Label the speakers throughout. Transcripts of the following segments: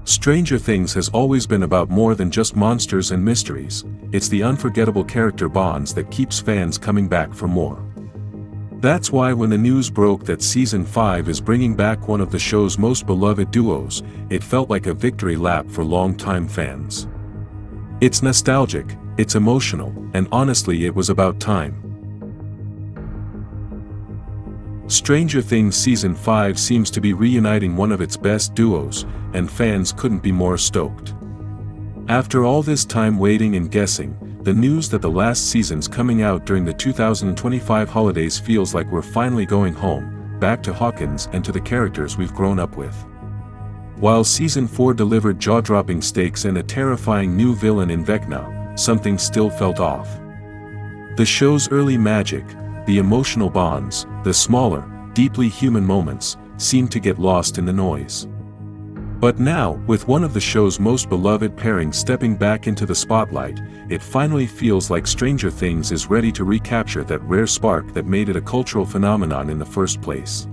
Speaker 1: Stranger Things has always been about more than just monsters and mysteries. It's the unforgettable character bonds that keeps fans coming back for more. That's why when the news broke that Season 5 is bringing back one of the show's most beloved duos, it felt like a victory lap for longtime fans. It's nostalgic, it's emotional, and honestly it was about time. Stranger Things Season 5 seems to be reuniting one of its best duos, and fans couldn't be more stoked. After all this time waiting and guessing, the news that the last season's coming out during the 2025 holidays feels like we're finally going home, back to Hawkins and to the characters we've grown up with. While Season 4 delivered jaw-dropping stakes and a terrifying new villain in Vecna, something still felt off. The show's early magic, the emotional bonds, the smaller, deeply human moments, seemed to get lost in the noise. But now, with one of the show's most beloved pairings stepping back into the spotlight, it finally feels like Stranger Things is ready to recapture that rare spark that made it a cultural phenomenon in the first place.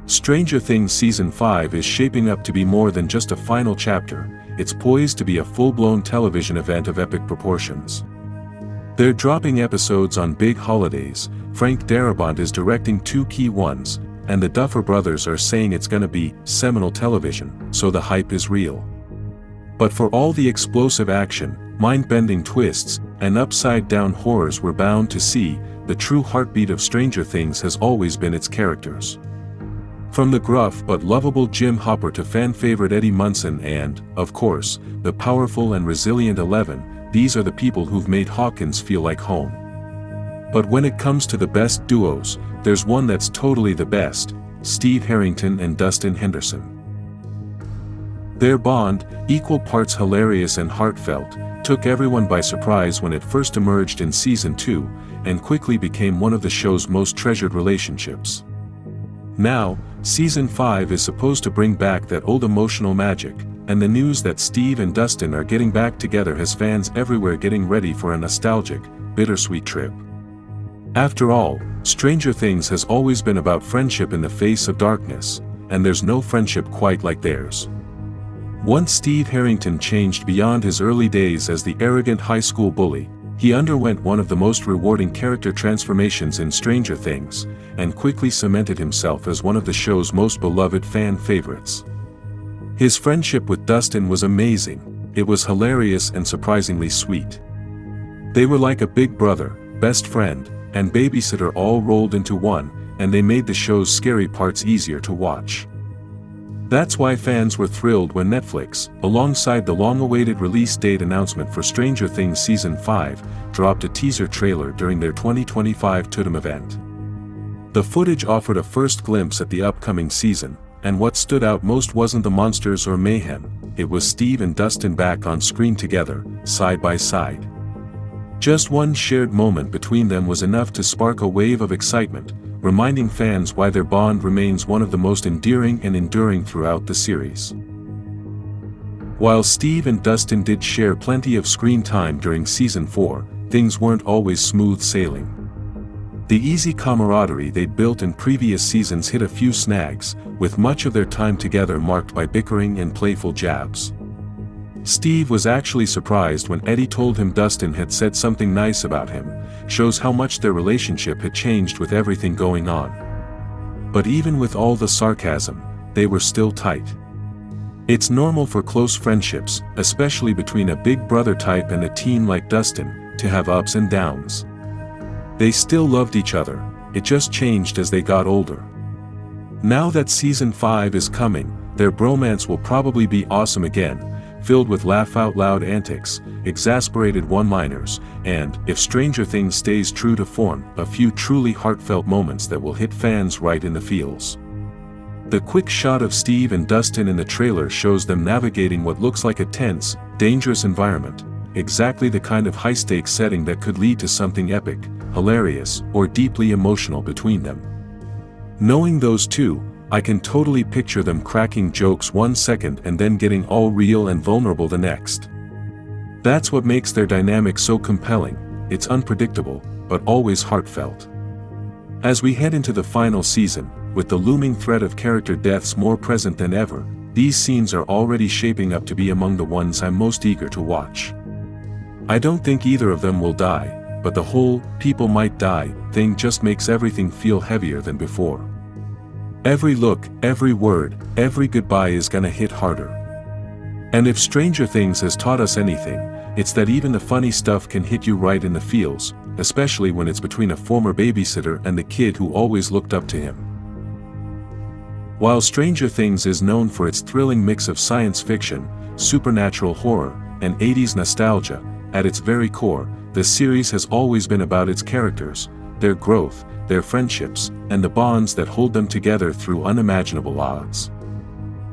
Speaker 1: Stranger Things Season 5 is shaping up to be more than just a final chapter, it's poised to be a full-blown television event of epic proportions. They're dropping episodes on big holidays, Frank Darabont is directing 2 key ones, and the Duffer Brothers are saying it's gonna be seminal television, so the hype is real. But for all the explosive action, mind-bending twists, and upside-down horrors we're bound to see, the true heartbeat of Stranger Things has always been its characters. From the gruff but lovable Jim Hopper to fan-favorite Eddie Munson and, of course, the powerful and resilient Eleven, these are the people who've made Hawkins feel like home. But when it comes to the best duos, there's one that's totally the best: Steve Harrington and Dustin Henderson. Their bond, equal parts hilarious and heartfelt, took everyone by surprise when it first emerged in Season 2, and quickly became one of the show's most treasured relationships. Now, Season 5 is supposed to bring back that old emotional magic, and the news that Steve and Dustin are getting back together has fans everywhere getting ready for a nostalgic, bittersweet trip. After all, Stranger Things has always been about friendship in the face of darkness, and there's no friendship quite like theirs. Once Steve Harrington changed beyond his early days as the arrogant high school bully, he underwent one of the most rewarding character transformations in Stranger Things, and quickly cemented himself as one of the show's most beloved fan favorites. His friendship with Dustin was amazing, it was hilarious and surprisingly sweet. They were like a big brother, best friend, and babysitter all rolled into one, and they made the show's scary parts easier to watch. That's why fans were thrilled when Netflix, alongside the long-awaited release date announcement for Stranger Things Season 5, dropped a teaser trailer during their 2025 Totem event. The footage offered a first glimpse at the upcoming season, and what stood out most wasn't the monsters or mayhem, it was Steve and Dustin back on screen together, side by side. Just one shared moment between them was enough to spark a wave of excitement, reminding fans why their bond remains one of the most endearing and enduring throughout the series. While Steve and Dustin did share plenty of screen time during Season 4, things weren't always smooth sailing. The easy camaraderie they'd built in previous seasons hit a few snags, with much of their time together marked by bickering and playful jabs. Steve was actually surprised when Eddie told him Dustin had said something nice about him, shows how much their relationship had changed with everything going on. But even with all the sarcasm, they were still tight. It's normal for close friendships, especially between a big brother type and a teen like Dustin, to have ups and downs. They still loved each other, it just changed as they got older. Now that Season 5 is coming, their bromance will probably be awesome again, filled with laugh-out-loud antics, exasperated one-liners, and, if Stranger Things stays true to form, a few truly heartfelt moments that will hit fans right in the feels. The quick shot of Steve and Dustin in the trailer shows them navigating what looks like a tense, dangerous environment, exactly the kind of high-stakes setting that could lead to something epic, hilarious, or deeply emotional between them. Knowing those two, I can totally picture them cracking jokes one second and then getting all real and vulnerable the next. That's what makes their dynamic so compelling, it's unpredictable, but always heartfelt. As we head into the final season, with the looming threat of character deaths more present than ever, these scenes are already shaping up to be among the ones I'm most eager to watch. I don't think either of them will die, but the whole "people might die" thing just makes everything feel heavier than before. Every look, every word, every goodbye is gonna hit harder. And if Stranger Things has taught us anything, it's that even the funny stuff can hit you right in the feels, especially when it's between a former babysitter and the kid who always looked up to him. While Stranger Things is known for its thrilling mix of science fiction, supernatural horror, and 80s nostalgia, at its very core, the series has always been about its characters, their growth, their friendships, and the bonds that hold them together through unimaginable odds.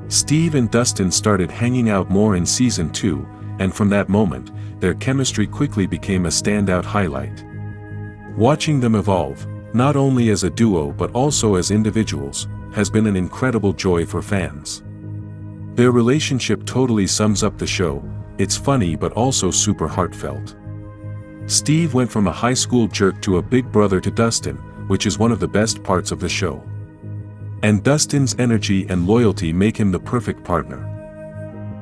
Speaker 1: Steve and Dustin started hanging out more in Season 2, and from that moment, their chemistry quickly became a standout highlight. Watching them evolve, not only as a duo but also as individuals, has been an incredible joy for fans. Their relationship totally sums up the show. It's funny but also super heartfelt. Steve went from a high school jerk to a big brother to Dustin, which is one of the best parts of the show. And Dustin's energy and loyalty make him the perfect partner.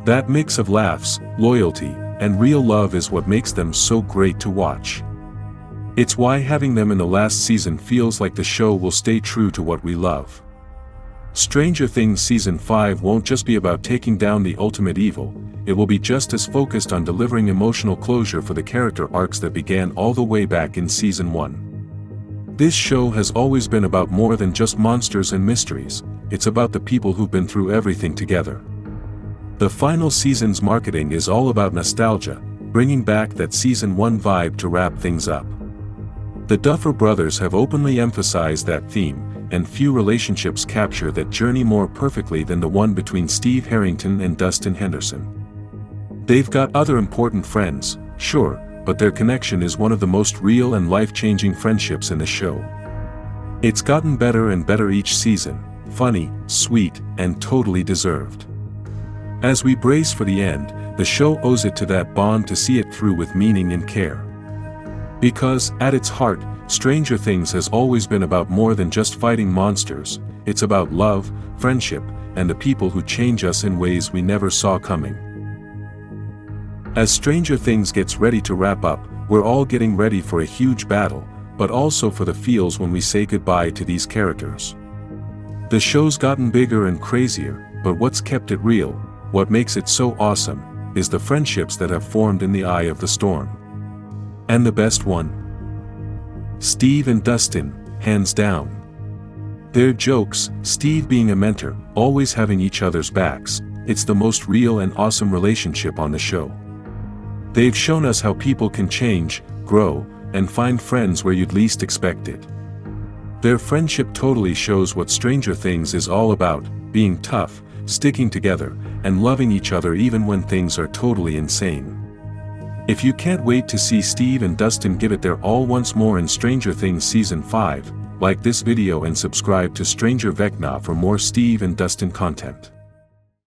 Speaker 1: That mix of laughs, loyalty, and real love is what makes them so great to watch. It's why having them in the last season feels like the show will stay true to what we love. Stranger Things Season 5 won't just be about taking down the ultimate evil, it will be just as focused on delivering emotional closure for the character arcs that began all the way back in Season 1. This show has always been about more than just monsters and mysteries, it's about the people who've been through everything together. The final season's marketing is all about nostalgia, bringing back that Season 1 vibe to wrap things up. The Duffer Brothers have openly emphasized that theme, and few relationships capture that journey more perfectly than the one between Steve Harrington and Dustin Henderson. They've got other important friends, sure, but their connection is one of the most real and life-changing friendships in the show. It's gotten better and better each season, funny, sweet, and totally deserved. As we brace for the end, the show owes it to that bond to see it through with meaning and care. Because, at its heart, Stranger Things has always been about more than just fighting monsters, it's about love, friendship, and the people who change us in ways we never saw coming. As Stranger Things gets ready to wrap up, we're all getting ready for a huge battle, but also for the feels when we say goodbye to these characters. The show's gotten bigger and crazier, but what's kept it real, what makes it so awesome, is the friendships that have formed in the eye of the storm. And the best one? Steve and Dustin, hands down. Their jokes, Steve being a mentor, always having each other's backs, it's the most real and awesome relationship on the show. They've shown us how people can change, grow, and find friends where you'd least expect it. Their friendship totally shows what Stranger Things is all about, being tough, sticking together, and loving each other even when things are totally insane. If you can't wait to see Steve and Dustin give it their all once more in Stranger Things Season 5, like this video and subscribe to Stranger Vecna for more Steve and Dustin content.